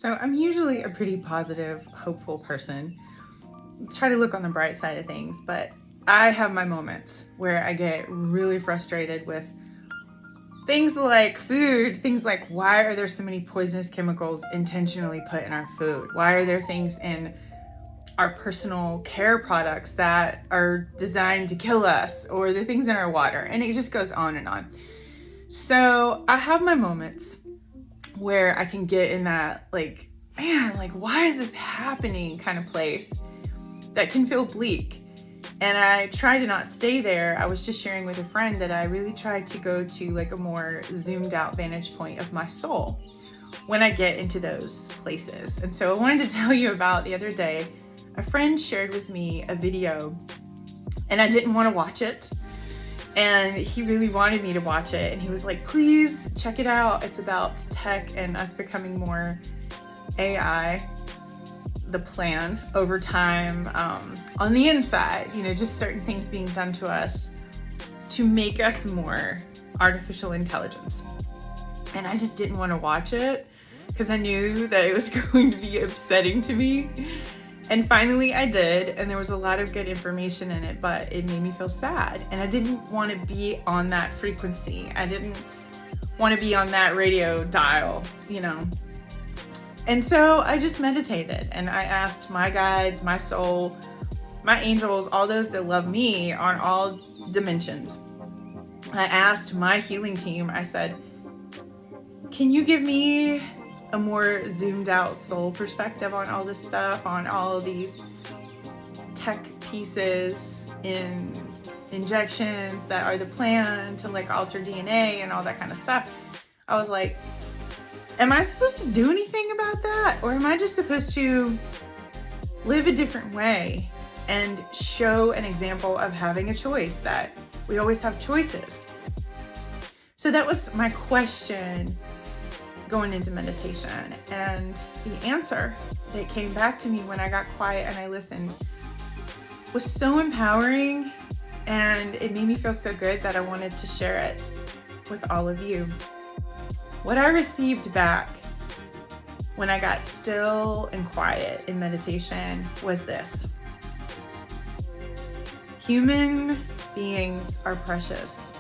So I'm usually a pretty positive, hopeful person. Try to look on the bright side of things, but I have my moments where I get really frustrated with things like food, things like why are there so many poisonous chemicals intentionally put in our food? Why are there things in our personal care products that are designed to kill us, or the things in our water? And it just goes on and on. So I have my moments where I can get in that like, man, like why is this happening kind of place that can feel bleak. And I try to not stay there. I was just sharing with a friend that I really try to go to like a more zoomed out vantage point of my soul when I get into those places. And so I wanted to tell you about the other day, a friend shared with me a video and I didn't want to watch it. And he really wanted me to watch it. And he was like, please check it out. It's about tech and us becoming more AI, the plan over time, on the inside, just certain things being done to us to make us more artificial intelligence. And I just didn't want to watch it because I knew that it was going to be upsetting to me. And finally I did, and there was a lot of good information in it, but it made me feel sad. And I didn't want to be on that frequency. I didn't want to be on that radio dial, And so I just meditated and I asked my guides, my soul, my angels, all those that love me on all dimensions. I asked my healing team, I said, can you give me a more zoomed out soul perspective on all this stuff, on all of these tech pieces in injections that are the plan to like alter DNA and all that kind of stuff? I was like, am I supposed to do anything about that? Or am I just supposed to live a different way and show an example of having a choice, that we always have choices? So that was my question going into meditation. And the answer that came back to me when I got quiet and I listened was so empowering, and it made me feel so good that I wanted to share it with all of you. What I received back when I got still and quiet in meditation was this: human beings are precious.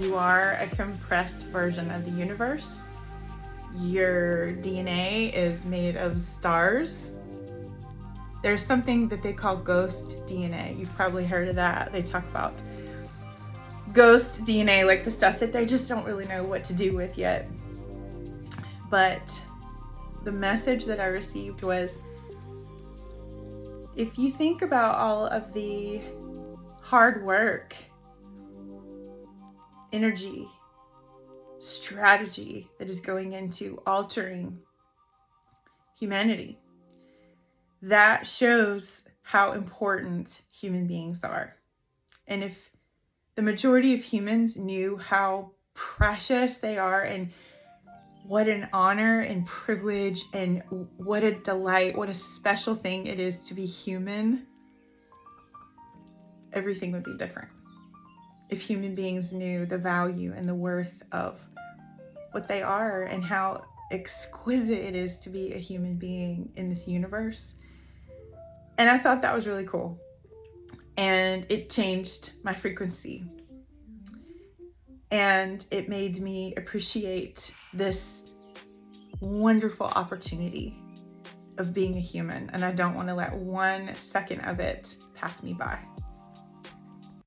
You are a compressed version of the universe. Your DNA is made of stars. There's something that they call ghost DNA. You've probably heard of that. They talk about ghost DNA, like the stuff that they just don't really know what to do with yet. But the message that I received was, if you think about all of the hard work, energy, strategy that is going into altering humanity, that shows how important human beings are. And if the majority of humans knew how precious they are, and what an honor and privilege and what a delight, what a special thing it is to be human, everything would be different. If human beings knew the value and the worth of what they are and how exquisite it is to be a human being in this universe. And I thought that was really cool. And it changed my frequency. And it made me appreciate this wonderful opportunity of being a human. And I don't want to let 1 second of it pass me by.